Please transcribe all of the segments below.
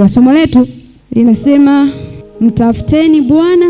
Somo letu linasema mtafuteni Bwana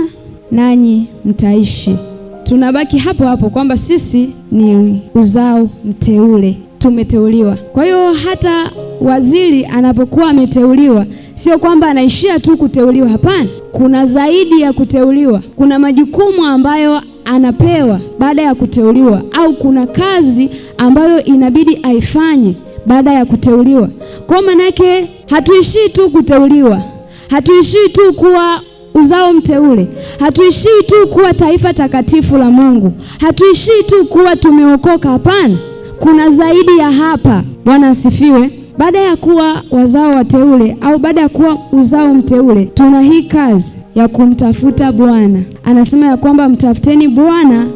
nanyi mtaishi. Tunabaki hapo hapo kwamba sisi ni uzao mteule, tumeteuliwa. Kwa hiyo hata waziri anapokuwa ameteuliwa, sio kwamba anaishia tu kuteuliwa, hapana. Kuna zaidi ya kuteuliwa. Kuna majukumu ambayo anapewa baada ya kuteuliwa, au kuna kazi ambayo inabidi aifanye baada ya kuteuliwa. Kwa maana yake hatuishii tu kuteuliwa, hatuishii tu kuwa uzao mteule, hatuishii tu kuwa taifa takatifu la Mungu, hatuishii tu kuwa tumeokoka, hapana. Kuna zaidi ya hapa. Bwana asifiwe. Baada ya kuwa wazao wateule au baada ya kuwa uzao mteule, tuna hii kazi ya kumtafuta Bwana. Anasema ya kwamba mtafuteni Bwana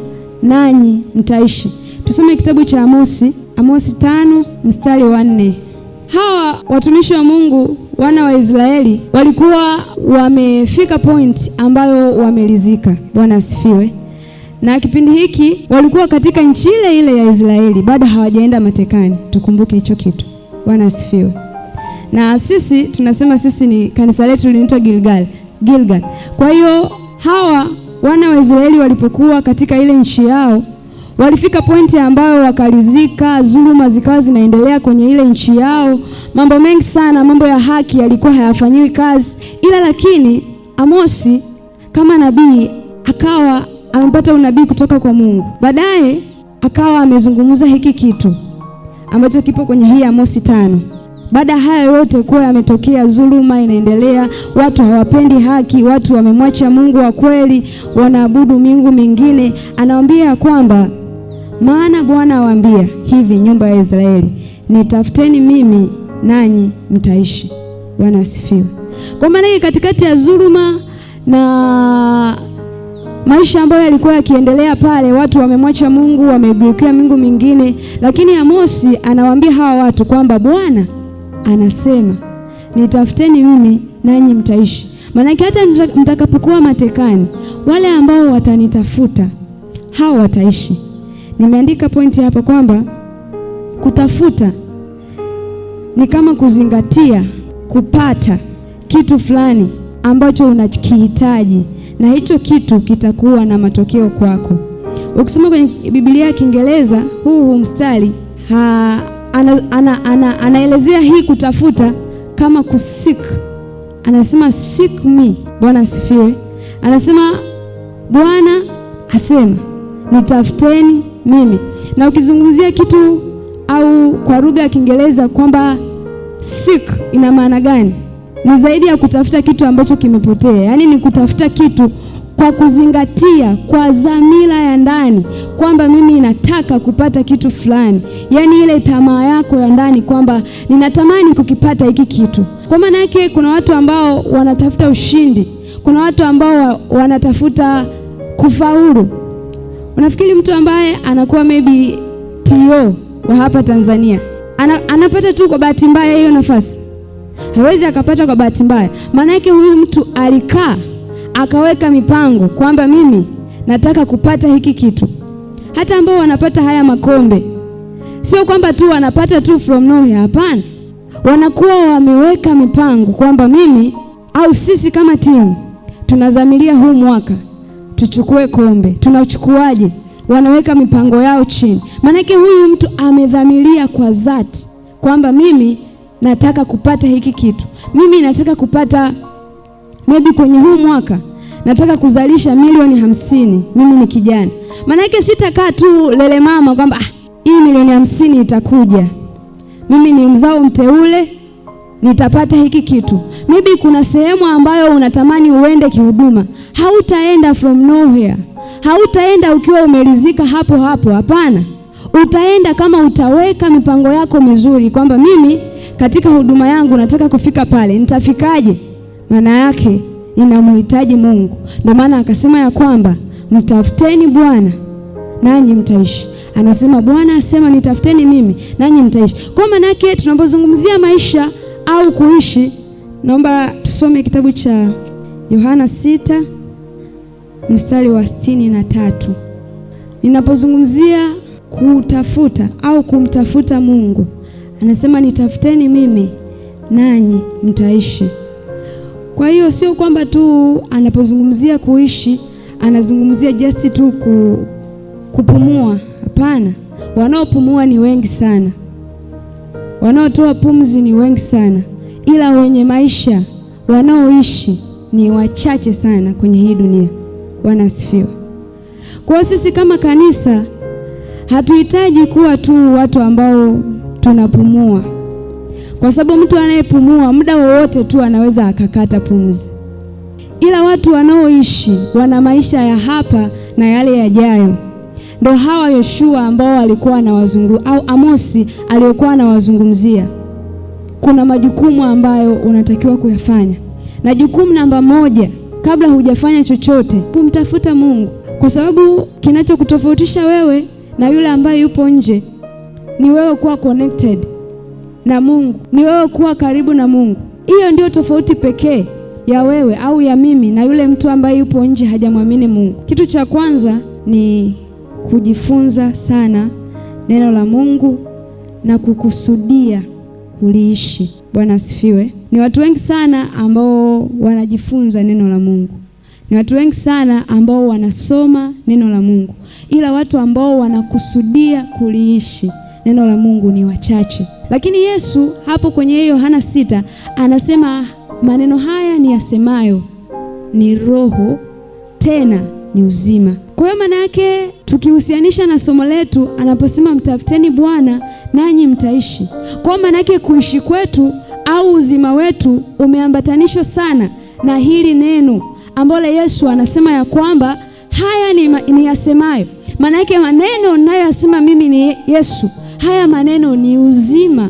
nanyi mtaishi. Tusome kitabu cha Amosi 5:4. Hawa watumishi wa Mungu, wana wa Israeli, walikuwa wamefika point ambayo wamelizika. Bwana asifiwe. Na kipindi hiki walikuwa katika nchi ile ile ya Israeli, bado hawajaenda matekani. Tukumbuke hicho kitu. Bwana asifiwe. Na sisi tunasema sisi ni kanisa letu linaitwa Gilgal. Kwa hiyo hawa wana wa Israeli walipokuwa katika ile nchi yao, walifika pointi ambayo wakalizika, dhuluma zikawa zinaendelea kwenye ile nchi yao. Mambo mengi sana, mambo ya haki yalikuwa hayafanyiwi kazi. Lakini Amosi kama nabii akawa amepata unabii kutoka kwa Mungu. Baadaye akawa amezungumza hiki kitu ambacho kipo kwenye hii Amosi 5. Baada haya yote kuwa yametokea, dhuluma inaendelea, watu hawapendi haki, watu wamemwacha Mungu wa kweli, wanaabudu miungu mingine. Anawaambia kwamba maana Bwana awaambia hivi, nyumba ya Israeli, nitafuteni mimi nanyi mtaishi. Bwana asifiwe. Kwa maana hii katikati ya dhuluma na maisha ambayo yalikuwa yakiendelea pale, watu wamemwacha Mungu, wamegeukia miungu mingine, lakini Amosi anawaambia hawa watu kwamba Bwana anasema nitafuteni mimi nanyi mtaishi. Maana hata mtakapokuwa matekani, wale ambao watanitafuta hao wataishi. Nimeandika pointi hapa kwamba kutafuta ni kama kuzingatia kupata kitu fulani ambacho unakihitaji, na hicho kitu kitakuwa na matokeo kwako. Ukisoma kwenye Biblia ya Kiingereza huu mstari anaelezea hii kutafuta kama kusik. Anasema seek me. Bwana asifiwe. Anasema Bwana asema nitafuteni mimi. Na ukizungumzia kitu au kwa lugha ya Kiingereza kwamba seek ina maana gani? Ni zaidi ya kutafuta kitu ambacho kimepotea. Yaani ni kutafuta kitu kwa kuzingatia, kwa dhamira ya ndani kwamba mimi nataka kupata kitu fulani. Yaani ile tamaa yako ya ndani kwamba ninatamani kukipata hiki kitu. Kwa maana yake kuna watu ambao wanatafuta ushindi, kuna watu ambao wanatafuta kufaulu. Unafikiri mtu ambaye anakuwa maybe TO wa hapa Tanzania anapata tu kwa bahati mbaya hiyo nafasi? Hawezi akapata kwa bahati mbaya. Maana yake huyu mtu alikaa akaweka mipango kwamba mimi nataka kupata hiki kitu. Hata ambao wanapata haya makombe, sio kwamba tu wanapata tu from nowhere, hapana. Wanakuwa wameweka mipango kwamba mimi au sisi kama timu tunazamilia huu mwaka tuchukue kombe. Tunachukuaje? Wanaweka mipango yao chini. Maana yake huyu mtu amedhamiria kwa dhati kwamba mimi nataka kupata hiki kitu. Mimi nataka kupata maybe kwenye huu mwaka nataka kuzalisha milioni 50. Mimi ni kijana. Maana yake sitakaa tu lele mama kwamba hii milioni 50 itakuja. Mimi ni mzao mteule, nitapata hiki kitu. Maybe kuna sehemu ambayo unatamani uende kihuduma. Hautaenda from nowhere. Hautaenda ukiwa umelizika hapo hapo, hapana. Utaenda kama utaweka mipango yako mizuri kwamba mimi katika huduma yangu nataka kufika pale. Nitafikaje? Maana yake ninamhitaji Mungu. Ndio maana akasema ya kwamba mtafuteni Bwana nanyi mtaishi. Anasema Bwana asema nitafuteni mimi nanyi mtaishi. Kwa maana yake tunapozungumzia maisha au kuishi, naomba tusome kitabu cha Yohana 6:63. Ninapozungumzia kutafuta au kumtafuta Mungu, anasema nitafuteni mimi nanyi mtaishi. Kwa hiyo sio kwamba tu anapozungumzia kuishi anazungumzia just tu kupumua. Hapana, wanaopumua ni wengi sana, wanaotoa pumzi ni wengi sana, ila wenye maisha wanaoishi ni wachache sana kwenye hii dunia. Bwana asifiwe. Kwa sisi kama kanisa hatuhitaji kuwa tu watu ambao tunapumua, kwa sababu mtu anayepumua muda wowote tu anaweza akakata pumzi, ila watu wanaoishi wana maisha ya hapa na yale yajayo. Ndio hawa Yoshua ambao walikuwa na wazungu au Amosi aliyokuwa anawazungumzia. Kuna majukumu ambayo unatakiwa kuyafanya, na jukumu namba moja kabla hujafanya chochote, kumtafuta Mungu, kwa sababu kinachokutofautisha wewe na yule ambaye yupo nje ni wewe kuwa connected na Mungu, ni wewe kuwa karibu na Mungu. Hiyo ndio tofauti pekee ya wewe au ya mimi na yule mtu ambaye yupo nje hajamwamini Mungu. Kitu cha kwanza ni kujifunza sana neno la Mungu na kukusudia kuliishi. Bwana asifiwe. Ni watu wengi sana ambao wanajifunza neno la Mungu, ni watu wengi sana ambao wanasoma neno la Mungu, ila watu ambao wanakusudia kuliishi neno la Mungu ni wachache. Lakini Yesu hapo kwenye Yohana 6 anasema maneno haya ni yasemayo ni roho tena ni uzima. Kwa hiyo maana yake tukihusianisha na somo letu anaposema mtafuteni Bwana nanyi mtaishi, kwa maana yake kuishi kwetu au uzima wetu umeambatanishwa sana na hili neno ambalo Yesu anasema ya kwamba haya ni yasemayo. Maana yake maneno ninayoyasema mimi ni Yesu, haya maneno ni uzima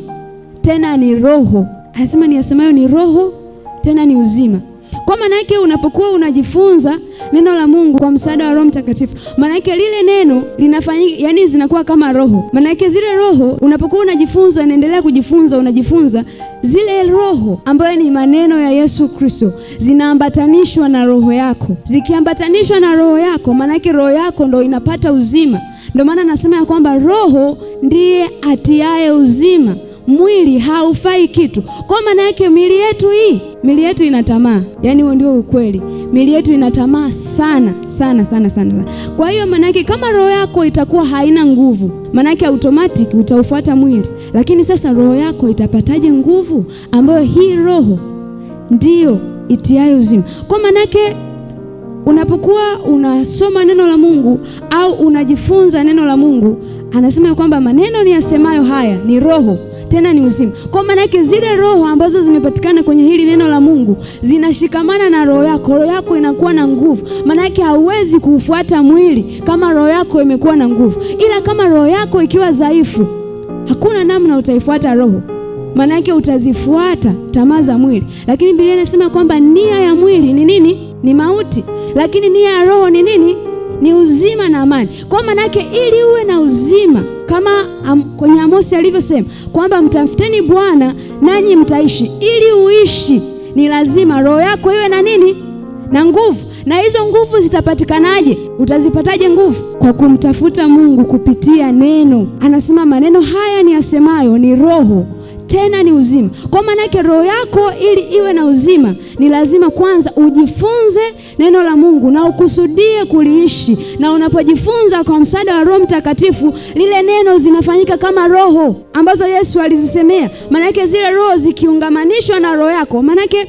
tena ni roho. Anasema ni yasemayo ni roho tena ni uzima. Kwa maana yake unapokuwa unajifunza neno la Mungu kwa msaada wa Roho Mtakatifu, maana yake lile neno linafanyika, yani zinakuwa kama roho. Maana yake zile roho unapokuwa unajifunza, unaendelea kujifunza, unajifunza, zile roho ambayo ni maneno ya Yesu Kristo zinaambatanishwa na roho yako. Zikiambatanishwa na roho yako, maana yake roho yako ndio inapata uzima. Ndio maana nasema ya kwamba roho ndiye atiaye uzima, mwili haufai kitu. Kwa maana yake mili yetu ina tamaa. Yaani huo ndio ukweli. Mili yetu ina tamaa sana sana sana sana. Kwa hiyo maana yake kama roho yako itakuwa haina nguvu, maana yake automatic utaufuata mwili. Lakini sasa roho yako itapataje nguvu, ambayo hii roho ndiyo itiayo uzima? Kwa maana yake unapokuwa unasoma neno la Mungu au unajifunza neno la Mungu, anasema kwamba maneno ni yasemayo haya ni roho tena ni uzima. Kwa maana yake zile roho ambazo zimepatikana kwenye hili neno la Mungu zinashikamana na roho yako. Roho yako inakuwa na nguvu. Maana yake hauwezi kuufuata mwili kama roho yako imekuwa na nguvu, ila kama roho yako ikiwa dhaifu, hakuna namna utaifuata roho. Maana yake utazifuata tamaa za mwili. Lakini Biblia inasema kwamba nia ya mwili ni nini? Ni mauti, lakini nia ya roho ni nini? Ni uzima na amani. Kwa maana yake ili uwe na uzima, kama kwenye Amosi alivyosema kwamba mtafuteni Bwana nanyi mtaishi, ili uishi ni lazima roho yako iwe na nini? Na nguvu. Na hizo nguvu zitapatikanaje? Utazipataje nguvu? Kwa kumtafuta Mungu kupitia neno. Anasema maneno haya ni yasemayo ni roho tena ni uzima. Kwa maana yake roho yako ili iwe na uzima ni lazima kwanza ujifunze neno la Mungu na ukusudie kuliishi. Na unapojifunza kwa msaada wa Roho Mtakatifu, lile neno zinafanyika kama roho ambazo Yesu alizisemea. Maana yake zile roho zikiungamanishwa na roho yako, maana yake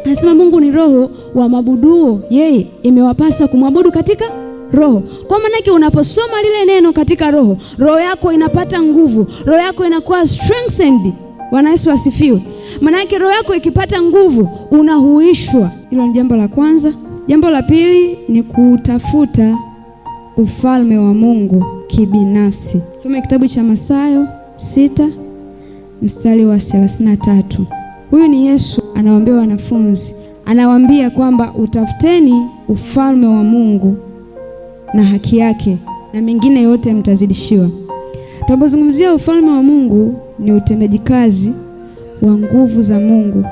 anasema Mungu ni roho, wa maabuduo yeye imewapasa kumwabudu katika roho. Kwa maana yake unaposoma lile neno katika roho, roho yako inapata nguvu, roho yako inakuwa strengthened. Bwana Yesu asifiwe. Maana yake roho yako ikipata nguvu unahuishwa. Hilo ni jambo la kwanza. Jambo la pili ni kutafuta ufalme wa Mungu kibinafsi. Soma kitabu cha Mathayo 6 mstari wa 33. Huyu ni Yesu anawaambia wanafunzi, anawaambia kwamba utafuteni ufalme wa Mungu na haki yake, na mengine yote mtazidishiwa. Tunapozungumzia ufalme wa Mungu ni utendaji kazi wa nguvu za Mungu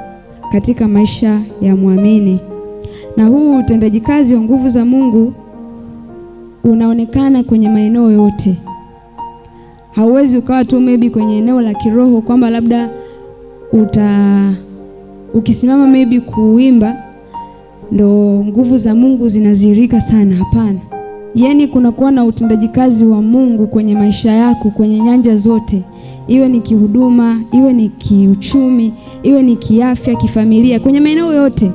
katika maisha ya muamini. Na huu utendaji kazi wa nguvu za Mungu unaonekana kwenye maeneo yote. Hauwezi ukawa tu maybe kwenye eneo la kiroho kwamba labda ukisimama maybe kuimba ndo nguvu za Mungu zinazirika sana. Hapana. Yaani kunakuwa na utendaji kazi wa Mungu kwenye maisha yako, kwenye nyanja zote, iwe ni kihuduma, iwe ni kiuchumi, iwe ni kiafya, kifamilia, kwenye maeneo yote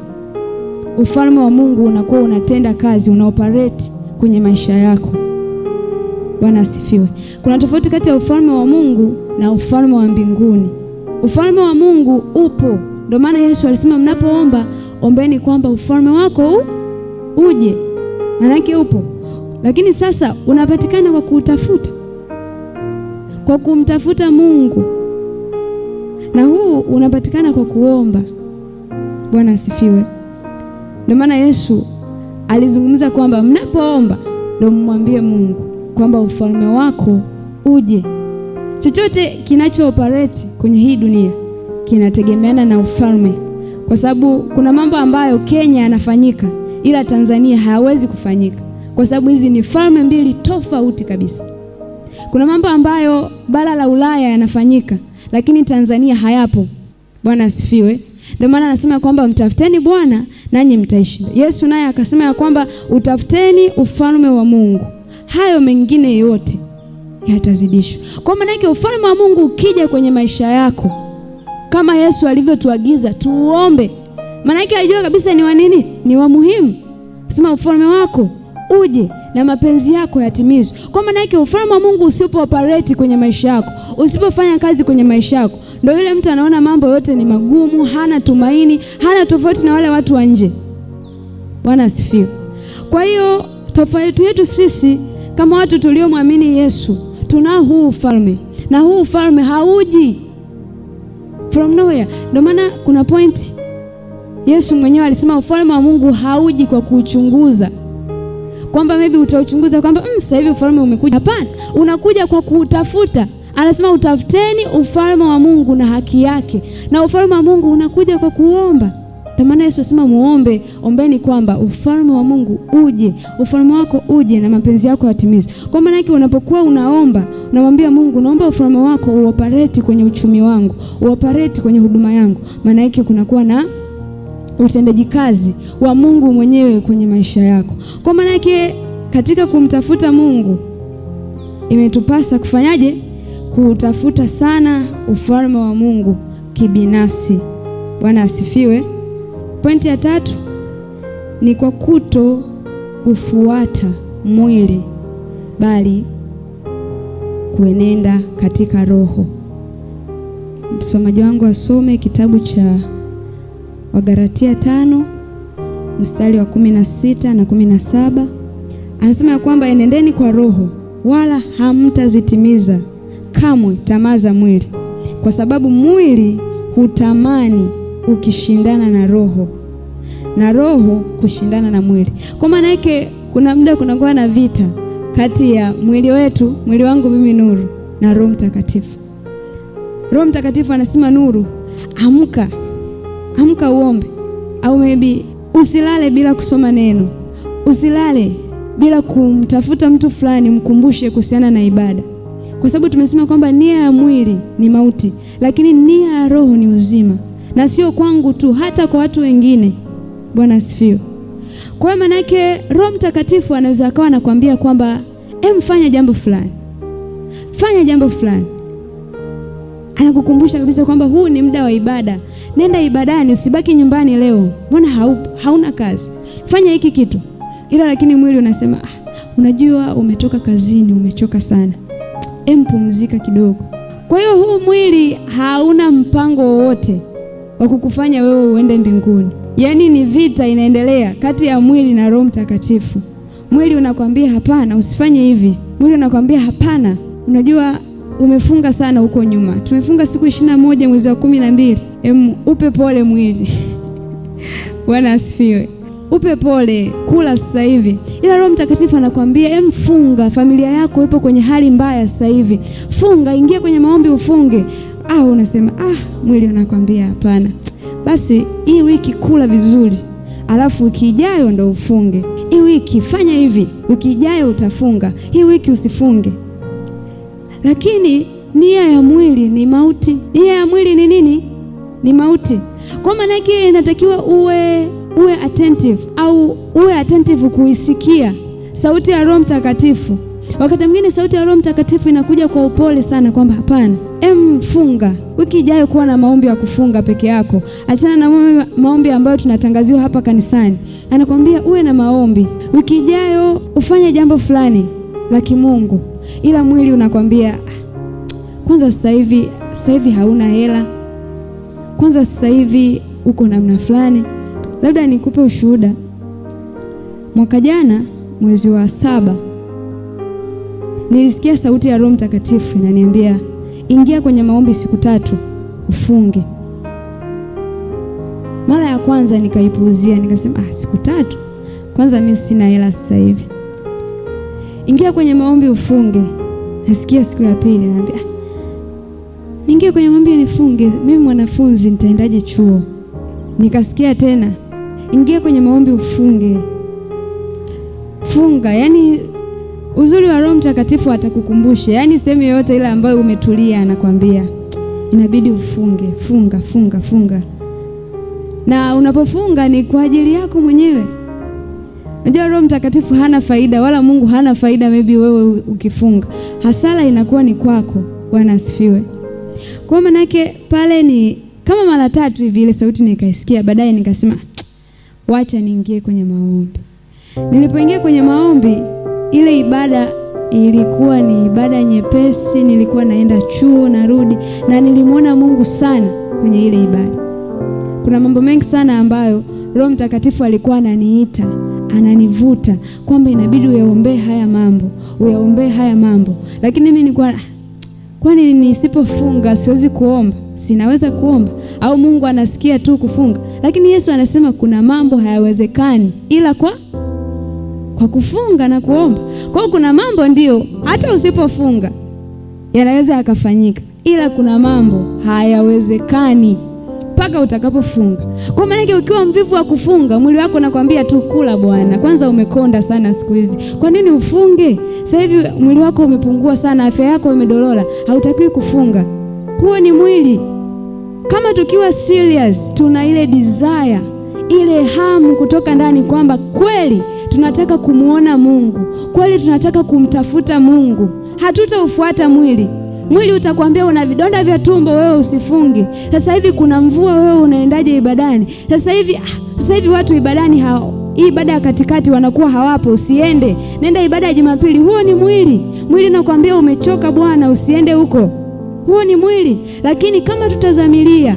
ufalme wa Mungu unakuwa unatenda kazi, unaoperate kwenye maisha yako. Bwana asifiwe. Kuna tofauti kati ya ufalme wa Mungu na ufalme wa mbinguni. Ufalme wa Mungu upo, ndio maana Yesu alisema mnapoomba ombeni kwamba ufalme wako uje. Maana yake upo, lakini sasa unapatikana kwa kuutafuta, kwa kumtafuta Mungu, na huu unapatikana kwa kuomba. Bwana asifiwe. Ndio maana Yesu alizungumza kwamba mnapoomba ndio mmwambie Mungu kwamba ufalme wako uje. Chochote kinacho operate kwenye hii dunia kinategemeana na ufalme, kwa sababu kuna mambo ambayo Kenya yanafanyika ila Tanzania hayawezi kufanyika, kwa sababu hizi ni falme mbili tofauti kabisa. Kuna mambo ambayo bara la Ulaya yanafanyika lakini Tanzania hayapo. Bwana asifiwe. Ndio maana anasema kwamba mtafuteni Bwana nanyi mtaishi. Yesu naye akasema ya kwamba utafuteni ufalme wa Mungu, hayo mengine yote yatazidishwa. Kwa maana yake ufalme wa Mungu ukija kwenye maisha yako, kama Yesu alivyotuagiza tuombe, maana yake alijua kabisa ni wa nini, ni wa muhimu. Sema ufalme wako uje na mapenzi yako yatimizwe. Kwa maana yake ufalme wa Mungu usipo operate kwenye maisha yako, usipofanya kazi kwenye maisha yako, ndio yule mtu anaona mambo yote ni magumu, hana tumaini, hana tofauti na wale watu wa nje. Bwana asifiwe. Kwa hiyo tofauti yetu sisi kama watu tuliomwamini Yesu, tunao huu ufalme, na huu ufalme hauji from nowhere. Ndio maana kuna point Yesu mwenyewe alisema ufalme wa Mungu hauji kwa kuuchunguza, kwamba maybe utauchunguza kwamba sasa hivi ufalme umekuja. Hapana, unakuja kwa kuutafuta. Anasema utafuteni ufalme wa Mungu na haki yake, na ufalme wa Mungu unakuja kwa kuomba. Ndio maana Yesu asema muombe, ombeni kwamba ufalme wa Mungu uje, ufalme wako uje na mapenzi yako yatimizwe. Kwa maana yake unapokuwa unaomba, unamwambia Mungu, naomba ufalme wako uoperate kwenye uchumi wangu, uoperate kwenye huduma yangu. Maana yake kunakuwa na utendaji kazi wa Mungu mwenyewe kwenye maisha yako. Kwa maana yake katika kumtafuta Mungu imetupasa kufanyaje? Kutafuta sana ufalme wa Mungu kibinafsi. Bwana asifiwe. Pointi ya 3 ni kwa kuto kufuata mwili bali kuenenda katika roho. Msomaji wangu asome kitabu cha Wagalatia 5 mstari wa 16 na 17. Anasema ya kwamba enendeni kwa roho, wala hamtazitimiza kamwe tamaa za mwili, kwa sababu mwili hutamani ukishindana na roho, na roho kushindana na mwili. Kwa maana yake kuna muda kunakuwa na vita kati ya mwili wetu, mwili wangu mimi Nuru, na Roho Mtakatifu. Roho Mtakatifu anasema Nuru, amka uombe, au maybe usilale bila kusoma neno, usilale bila kumtafuta mtu fulani mkumbushe kuhusiana na ibada. Kwa sababu tumesema kwamba nia ya mwili ni mauti, lakini nia ya roho ni uzima, na sio kwangu tu, hata kwa watu wengine. Bwana asifiwe. Kwa hiyo maana yake Roho Mtakatifu anaweza akawa anakuambia kwamba fanya jambo fulani, fanya jambo fulani. Anakukumbusha kabisa kwamba huu ni muda wa ibada, nenda ibadani, usibaki nyumbani leo, mbona hauna kazi, fanya hiki kitu. Ila lakini mwili unasema unajua umetoka kazini, umechoka sana, pumzika kidogo. Kwa hiyo huu mwili hauna mpango wowote wa kukufanya wewe uende mbinguni. Yaani ni vita inaendelea kati ya mwili na Roho Mtakatifu. Mwili unakwambia hapana, usifanye hivi. Mwili unakwambia hapana, unajua umefunga sana huko nyuma, tumefunga siku 21 mwezi wa 12. Upe pole mwili. Bwana asifiwe. Upe pole, kula sasa hivi. Ila Roho Mtakatifu anakuambia funga, familia yako ipo kwenye hali mbaya sasa hivi, funga, ingia kwenye maombi ufunge. Unasema mwili unakwambia hapana, basi hii wiki kula vizuri, alafu wiki ijayo ndo ufunge. Hii wiki fanya hivi, wiki ijayo utafunga, hii wiki usifunge. Lakini nia ya mwili ni mauti. Nia ya mwili ni nini? ni mauti. Kwa maana yake inatakiwa uwe attentive, au uwe attentive kuisikia sauti ya Roho Mtakatifu. Wakati mwingine sauti ya Roho Mtakatifu inakuja kwa upole sana kwamba hapana, funga. Wiki ijayo kuwa na maombi ya kufunga peke yako. Achana na maombi ambayo tunatangaziwa hapa kanisani. Anakwambia uwe na maombi. Wiki ijayo ufanye jambo fulani la kimungu. Ila mwili unakwambia kwanza sasa hivi hauna hela. Kwanza sasa hivi uko namna fulani. Labda nikupe ushuhuda. Mwaka jana mwezi wa 7 nilisikia sauti ya Roho Mtakatifu inaniambia ingia kwenye maombi siku 3 ufunge. Mara ya kwanza nikaipuuzia, nikasema siku 3? Kwanza mimi sina hela sasa hivi. Ingia kwenye maombi ufunge. Nasikia siku ya pili naambia niingie kwenye maombi nifunge, mimi mwanafunzi nitaendaje chuo? Nikasikia tena ingia kwenye maombi ufunge. Funga. Yani uzuri wa Roho Mtakatifu atakukumbusha. Yani sehemu yoyote ile ambayo umetulia anakwambia inabidi ufunge. Funga. Na unapofunga ni kwa ajili yako mwenyewe. Unajua Roho Mtakatifu hana faida, wala Mungu hana faida maybe wewe ukifunga. Hasara inakuwa ni kwako. Bwana asifiwe. Kwa maana yake pale ni kama mara 3 hivi ile sauti nikaisikia, baadaye nikasema wacha niingie kwenye maombi. Nilipoingia kwenye maombi, ile ibada ilikuwa ni ibada nyepesi. Nilikuwa naenda chuo narudi, na nilimwona Mungu sana kwenye ile ibada. Kuna mambo mengi sana ambayo Roho Mtakatifu alikuwa ananiita, ananivuta kwamba inabidi uyaombee haya mambo. Lakini mimi nilikuwa kwani nisipofunga siwezi kuomba? Sinaweza kuomba? Au Mungu anasikia tu kufunga? Lakini Yesu anasema kuna mambo hayawezekani ila kwa kufunga na kuomba. Kwa hiyo kuna mambo ndio hata usipofunga yanaweza yakafanyika, ila kuna mambo hayawezekani mpaka utakapofunga. Kwa maana ukiwa mvivu wa kufunga, mwili wako unakwambia tu kula bwana. Kwanza umekonda sana siku hizi. Kwa nini ufunge? Sasa hivi mwili wako umepungua sana, afya yako imedorora, hautakiwi kufunga. Huo ni mwili. Kama tukiwa serious, tuna ile desire, ile hamu kutoka ndani kwamba kweli tunataka kumuona Mungu, kweli tunataka kumtafuta Mungu, hatutaufuata mwili. Mwili utakwambia una vidonda vya tumbo, wewe usifunge. Sasa hivi kuna mvua, wewe unaendaje ibadani? Sasa hivi watu ibadani hii ibada ya katikati wanakuwa hawapo, usiende. Nenda ibada ya Jumapili. Huo ni mwili. Mwili nakwambia umechoka bwana, usiende huko. Huo ni mwili. Lakini kama tutazamilia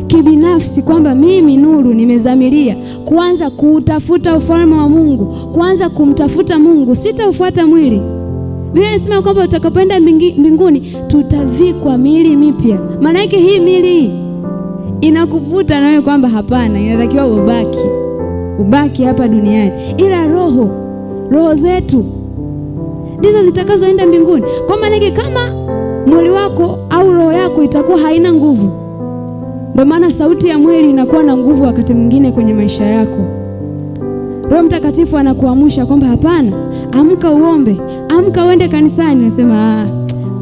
kibinafsi kwamba mimi Nuru nimezamilia kuanza kutafuta ufalme wa Mungu, kuanza kumtafuta Mungu, sitaufuata mwili. Biblia inasema kwamba utakapoenda mbinguni tutavikwa miili mipya. Maana yake hii miili inakuvuta nawe kwamba hapana, inatakiwa ubaki hapa duniani, ila roho zetu ndizo zitakazoenda mbinguni. Kwa maana yake kama mwili wako au roho yako itakuwa haina nguvu, ndio maana sauti ya mwili inakuwa na nguvu wakati mwingine kwenye maisha yako. Roho Mtakatifu anakuamsha kwamba hapana, amka uombe, amka uende kanisani. Unasema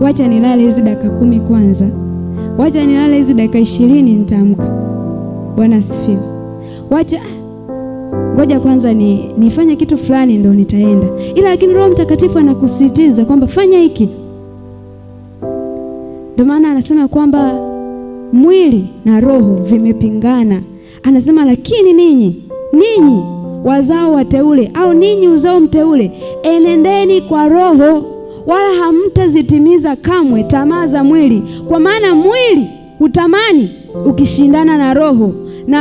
wacha nilale hizi dakika 10 kwanza, wacha nilale hizi dakika 20 nitaamka. Bwana asifiwe. Ngoja kwanza nifanye kitu fulani ndio nitaenda. Ila lakini Roho Mtakatifu anakusisitiza kwamba fanya hiki. Ndio maana anasema kwamba mwili na roho vimepingana. Anasema lakini ninyi wazao wateule, au ninyi uzao mteule, enendeni kwa roho, wala hamtazitimiza kamwe tamaa za mwili. Kwa maana mwili hutamani ukishindana na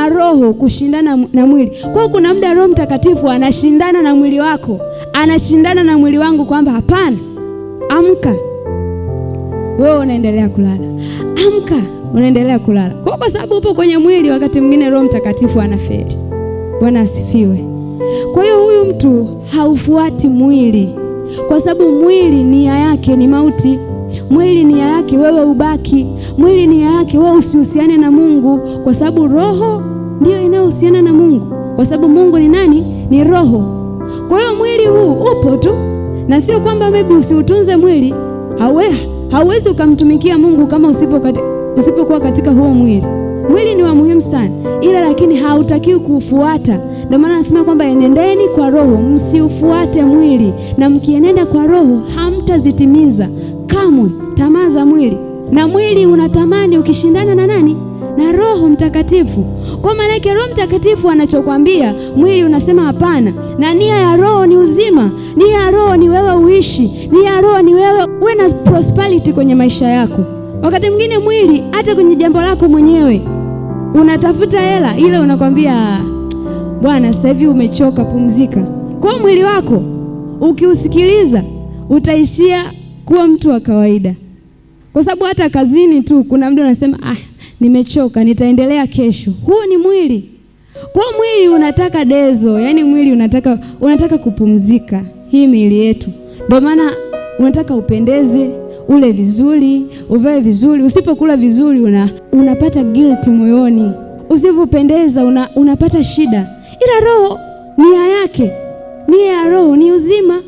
roho kushindana na mwili. Kwa kuna muda Roho Mtakatifu anashindana na mwili wako, anashindana na mwili wangu kwamba hapana, amka. Wewe unaendelea kulala. Amka, unaendelea kulala. Kwa sababu upo kwenye mwili, wakati mwingine Roho Mtakatifu anafeli. Bwana asifiwe. Kwa hiyo huyu mtu haufuati mwili, kwa sababu mwili nia yake ni mauti. Mwili nia yake wewe ubaki. Mwili nia yake wewe usihusiane na Mungu, kwa sababu roho ndio inayohusiana na Mungu, kwa sababu Mungu ni nani? Ni roho. Kwa hiyo mwili huu upo tu, na sio kwamba maybe usiutunze mwili. Hauwezi ukamtumikia Mungu kama usipokuwa katika huo mwili. Mwili ni wa muhimu sana, ila lakini hautakiwi kuufuata. Ndio maana anasema kwamba enendeni kwa Roho, msiufuate mwili, na mkienenda kwa Roho hamtazitimiza kamwe tamaa za mwili. Na mwili unatamani ukishindana na nani? Na Roho Mtakatifu. Kwa maana yake Roho Mtakatifu anachokwambia, mwili unasema hapana. Na nia ya Roho ni uzima. Nia ya Roho ni wewe uishi. Nia ya Roho ni wewe uwe na prosperity kwenye maisha yako. Wakati mwingine mwili, hata kwenye jambo lako mwenyewe, unatafuta hela, ile unakwambia bwana, sasa hivi umechoka, pumzika. Kwa mwili wako ukiusikiliza, utaishia kuwa mtu wa kawaida. Kwa sababu hata kazini tu kuna mtu anasema nimechoka, nitaendelea kesho. Huo ni mwili. Kwa mwili unataka dezo, yani mwili unataka kupumzika. Hii miili yetu. Ndio maana unataka upendeze, ule vizuri, uvae vizuri. Usipokula vizuri unapata guilt moyoni. Usipopendeza unapata shida. Ila Roho nia ya Roho ni uzima.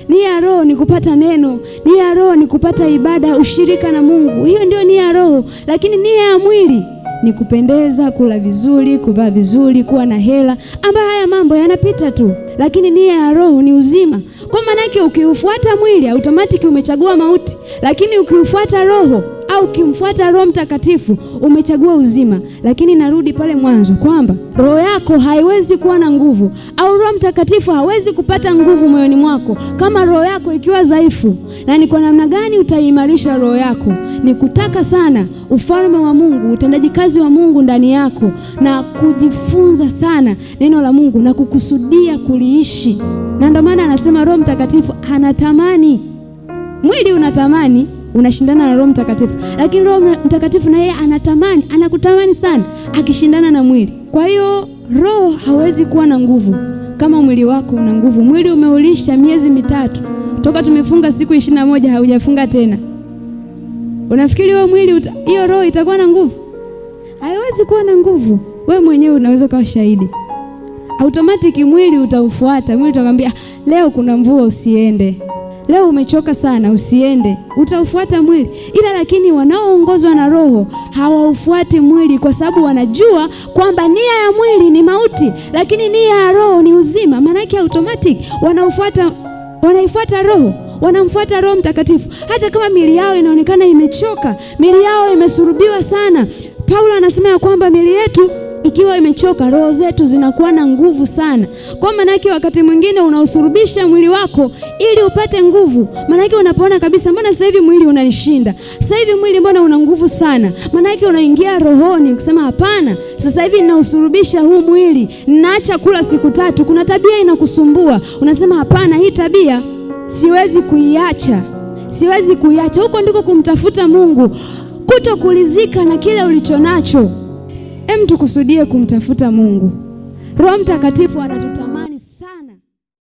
Nia ya Roho ni kupata neno. Nia ya Roho ni kupata ibada, ushirika na Mungu. Hiyo ndio nia ya Roho. Lakini nia ya mwili ni kupendeza, kula vizuri, kuvaa vizuri, kuwa na hela, ambayo haya mambo yanapita tu. Lakini nia ya Roho ni uzima. Kwa maana yake ukiufuata mwili automatic umechagua mauti, lakini ukiufuata Roho au ukimfuata Roho Mtakatifu umechagua uzima. Lakini narudi pale mwanzo kwamba roho yako haiwezi kuwa na nguvu, au Roho Mtakatifu hawezi kupata nguvu moyoni mwako kama roho yako ikiwa dhaifu. Na ni kwa namna gani utaimarisha roho yako? Ni kutaka sana ufalme wa Mungu, utendaji kazi wa Mungu ndani yako, na kujifunza sana neno la Mungu na kukusudia kuliishi. Na ndio maana anasema Roho Mtakatifu anatamani. Mwili unatamani, unashindana na Roho Mtakatifu, lakini Roho Mtakatifu na yeye anatamani, anakutamani sana, akishindana na mwili. Kwa hiyo roho hawezi kuwa na nguvu kama mwili wako una nguvu. Mwili umeulisha miezi 3 toka tumefunga siku 21, haujafunga tena. Unafikiri wewe mwili hiyo roho itakuwa na nguvu? Haiwezi kuwa na nguvu. Wewe mwenyewe unaweza kuwa shahidi. Automatic mwili utaufuata. Mwili utakwambia leo kuna mvua, usiende. Leo umechoka sana, usiende. Utaufuata mwili. Ila lakini wanaoongozwa na Roho hawaufuati mwili, kwa sababu wanajua kwamba nia ya mwili ni mauti, lakini nia ya Roho ni uzima. Maana yake automatic wanaifuata Roho, wanamfuata Roho Mtakatifu. Hata kama miili yao inaonekana imechoka, miili yao imesurubiwa sana. Paulo anasema ya kwamba miili yetu ikiwa imechoka, roho zetu zinakuwa na nguvu sana. Kwa maana yake wakati mwingine unausurubisha mwili wako ili upate nguvu. Maana yake unapoona kabisa, mbona sasa hivi mwili unanishinda? Sasa hivi mwili mbona una nguvu sana? Maana yake unaingia rohoni ukisema hapana, sasa hivi ninausurubisha huu mwili. Ninaacha kula siku 3. Kuna tabia inakusumbua. Unasema hapana, hii tabia siwezi kuiacha. Siwezi kuiacha. Huko ndiko kumtafuta Mungu. Kutokulizika na kile ulichonacho. Tukusudie kumtafuta Mungu. Roho Mtakatifu anatutamani